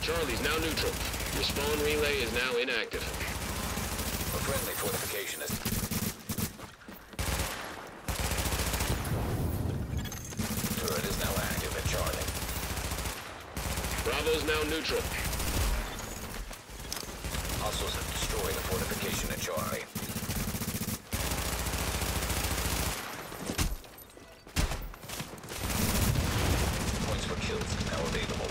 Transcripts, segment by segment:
Charlie's now neutral. Your spawn relay is now inactive. A friendly fortification is... Turret is now active at Charlie. Bravo's now neutral. Hostiles have destroyed a fortification at Charlie. Points for kills now available.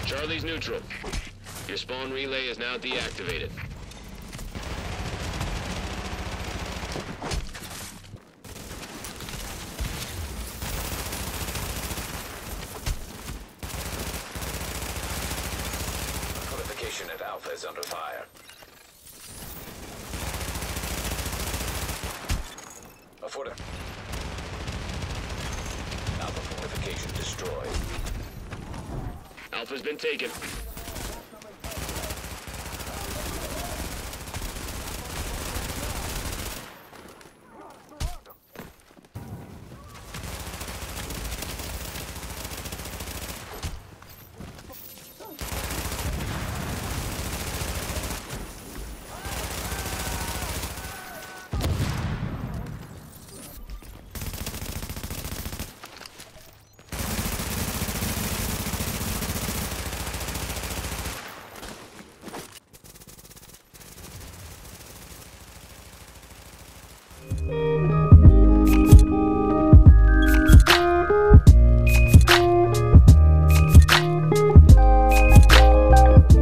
Charlie's neutral. Your spawn relay is now deactivated. Fortification at Alpha is under fire. Alpha fortification destroyed. Alpha's been taken.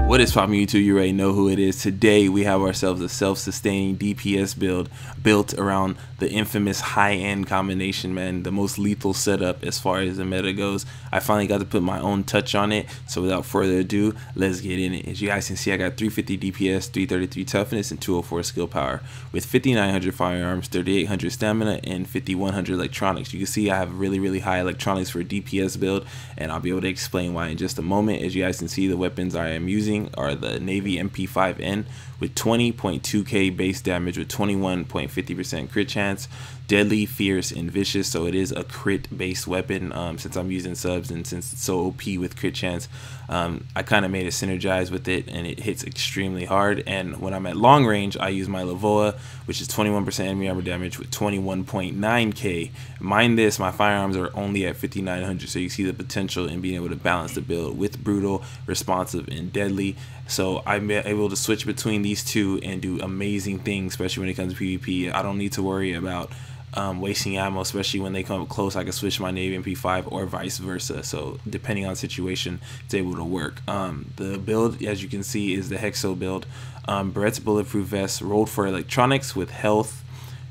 What is poppin' YouTube? You already know who it is. Today we have ourselves a self-sustaining DPS build built around the infamous high-end combination, man. The most lethal setup as far as the meta goes. I finally got to put my own touch on it. So without further ado, let's get in it. As you guys can see, I got 350 DPS, 333 toughness, and 204 skill power with 5900 firearms, 3800 stamina, and 5100 electronics. You can see I have really high electronics for a DPS build, and I'll be able to explain why in just a moment. As you guys can see, the weapons I am using are the Navy MP5N with 20.2k base damage with 21.50% crit chance, deadly, fierce, and vicious. So it is a crit based weapon. Since I'm using subs and since it's so OP with crit chance, I kind of made it synergize with it, and it hits extremely hard. And when I'm at long range, I use my Lavoa, which is 21% enemy armor damage with 21.9k. Mind this, my firearms are only at 5900, so you see the potential in being able to balance the build with brutal, responsive, and deadly. So I'm able to switch between these two and do amazing things, especially when it comes to PvP. I don't need to worry about wasting ammo, especially when they come up close. I can switch my Navy MP5 or vice versa. So depending on situation, it's able to work. The build, as you can see, is the Hexo build. Brett's bulletproof vest, rolled for electronics with health.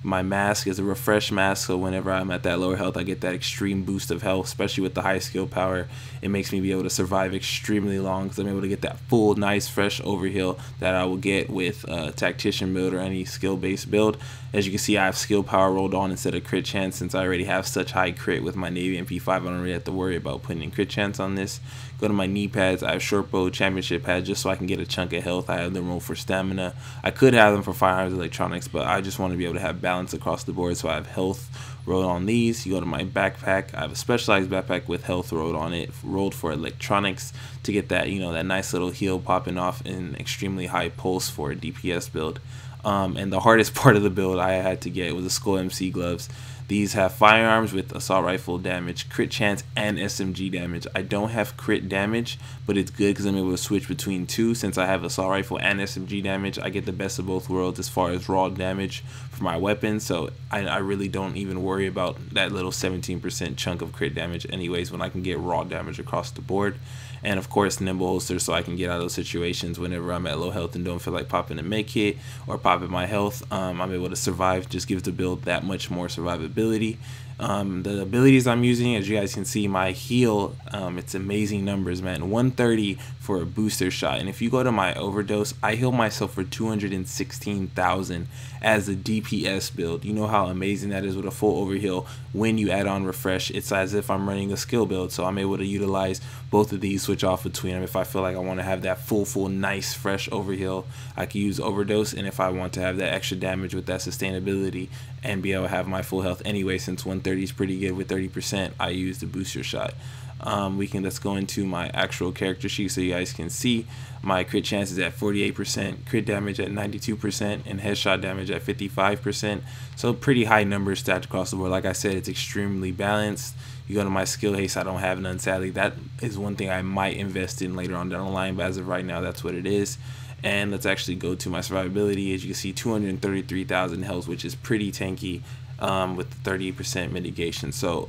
My mask is a refresh mask, so whenever I'm at that lower health, I get that extreme boost of health, especially with the high skill power. It makes me be able to survive extremely long because I'm able to get that full, nice, fresh overheal that I will get with a tactician build or any skill-based build. As you can see, I have skill power rolled on instead of crit chance. Since I already have such high crit with my Navy MP5, I don't really have to worry about putting in crit chance on this. Go to my knee pads. I have short bow championship pads just so I can get a chunk of health. I have them rolled for stamina. I could have them for firearms electronics, but I just want to be able to have balance across the board, so I have health rolled on these. You go to my backpack. I have a specialized backpack with health rolled on it, rolled for electronics to get that, you know, that nice little heal popping off in extremely high pulse for a DPS build. And the hardest part of the build I had to get was the Skull MC gloves. These have firearms with assault rifle damage, crit chance, and SMG damage. I don't have crit damage, but it's good because I'm able to switch between two. Since I have assault rifle and SMG damage, I get the best of both worlds as far as raw damage for my weapon. So I really don't even worry about that little 17% chunk of crit damage anyways when I can get raw damage across the board. And of course, nimble holster, so I can get out of those situations whenever I'm at low health and don't feel like popping a med kit or popping my health. I'm able to survive. Just gives the build that much more survivability. The abilities I'm using, as you guys can see, my heal, it's amazing numbers, man. 130 for a booster shot, and if you go to my overdose, I heal myself for 216,000 as a DPS build. You know how amazing that is with a full overheal. When you add on refresh, it's as if I'm running a skill build, so I'm able to utilize both of these, switch off between them. If I feel like I want to have that full nice fresh overheal, I can use overdose, and if I want to have that extra damage with that sustainability and be able to have my full health anyway, since 130 is pretty good with 30%, I use the booster shot. Let's go into my actual character sheet so you guys can see my crit chances at 48%, crit damage at 92%, and headshot damage at 55%. So pretty high numbers stacked across the board. Like I said, it's extremely balanced. You go to my skill haste, I don't have none, sadly. That is one thing I might invest in later on down the line, but as of right now, that's what it is. And let's actually go to my survivability. As you can see, 233,000 health, which is pretty tanky, with 30% mitigation. So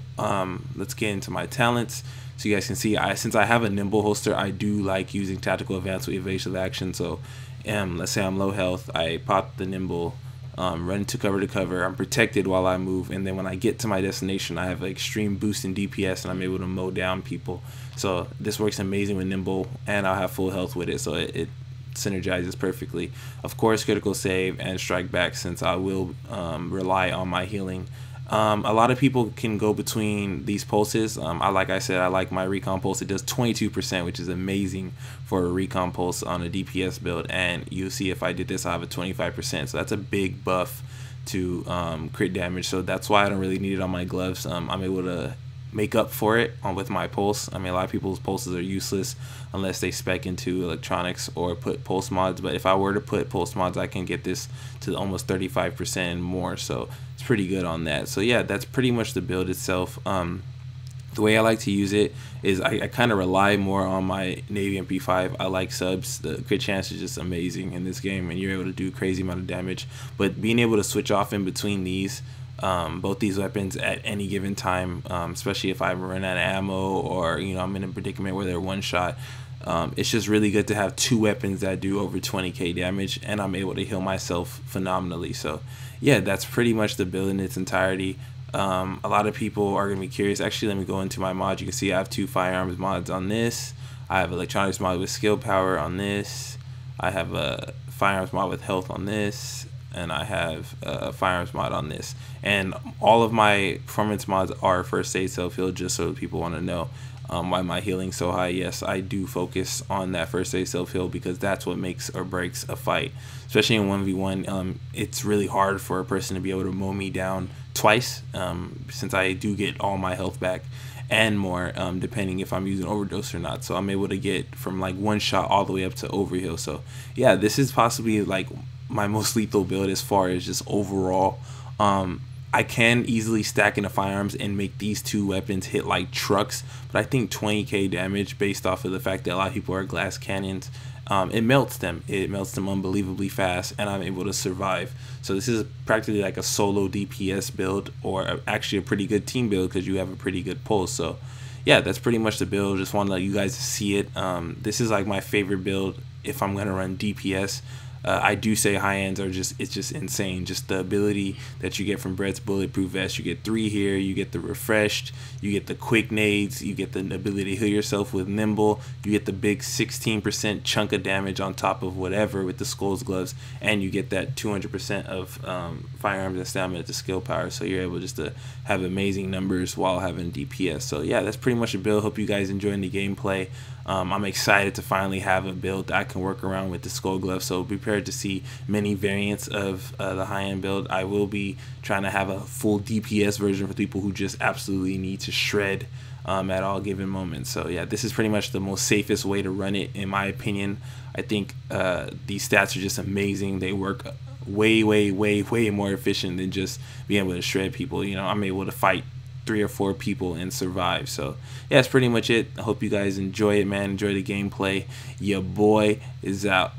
let's get into my talents. So you guys can see, since I have a nimble holster, I do like using tactical advance with evasive action. So let's say I'm low health, I pop the nimble, run to cover. I'm protected while I move, and then when I get to my destination, I have an extreme boost in DPS, and I'm able to mow down people. So this works amazing with nimble, and I'll have full health with it. So it synergizes perfectly. Of course, critical save and strike back, since I will rely on my healing. A lot of people can go between these pulses. Like I said, I like my recon pulse. It does 22%, which is amazing for a recon pulse on a DPS build, and you'll see if I did this, I have a 25%, so that's a big buff to crit damage. So that's why I don't really need it on my gloves. I'm able to make up for it with my pulse. I mean, a lot of people's pulses are useless unless they spec into electronics or put pulse mods, but if I were to put pulse mods, I can get this to almost 35% and more, so it's pretty good on that. So yeah, that's pretty much the build itself. The way I like to use it is I kind of rely more on my Navy MP5. I like subs. The crit chance is just amazing in this game, and you're able to do crazy amount of damage, but being able to switch off in between these both these weapons at any given time, especially if I run out of ammo, or I'm in a predicament where they're one shot, it's just really good to have two weapons that do over 20k damage, and I'm able to heal myself phenomenally. So yeah, that's pretty much the build in its entirety. A lot of people are gonna be curious. Actually, let me go into my mod. You can see I have two firearms mods on this. I have electronics mod with skill power on this. I have a firearms mod with health on this, and I have a firearms mod on this. And all of my performance mods are first aid, self-heal, just so people want to know why my healing's so high. Yes, I do focus on that first aid, self-heal, because that's what makes or breaks a fight, especially in 1v1. It's really hard for a person to be able to mow me down twice, since I do get all my health back and more, depending if I'm using overdose or not. So I'm able to get from like one shot all the way up to overheal. So yeah, this is possibly like my most lethal build as far as just overall. I can easily stack into firearms and make these two weapons hit like trucks, but I think 20k damage, based off of the fact that a lot of people are glass cannons, it melts them unbelievably fast, and I'm able to survive. So this is practically like a solo DPS build, or actually a pretty good team build, because you have a pretty good pulse. So yeah, that's pretty much the build. Just want to let you guys see it. This is like my favorite build if I'm gonna run DPS. I do say high ends are just insane. Just the ability that you get from Brett's bulletproof vest. You get 3 here, you get the refreshed, you get the quick nades, you get the ability to heal yourself with nimble, you get the big 16% chunk of damage on top of whatever with the Skull's gloves, and you get that 200% of firearms and stamina to skill power. So you're able just to have amazing numbers while having DPS. So yeah, that's pretty much a build. Hope you guys enjoying the gameplay. I'm excited to finally have a build that I can work around with the Skull glove, so be prepared to see many variants of the high-end build. I will be trying to have a full DPS version for people who just absolutely need to shred at all given moments. So yeah, this is pretty much the most safest way to run it, in my opinion. I think these stats are just amazing. They work way more efficient than just being able to shred people. I'm able to fight 3 or 4 people and survive. So yeah, that's pretty much it. I hope you guys enjoy it, man. Enjoy the gameplay. Your boy is out.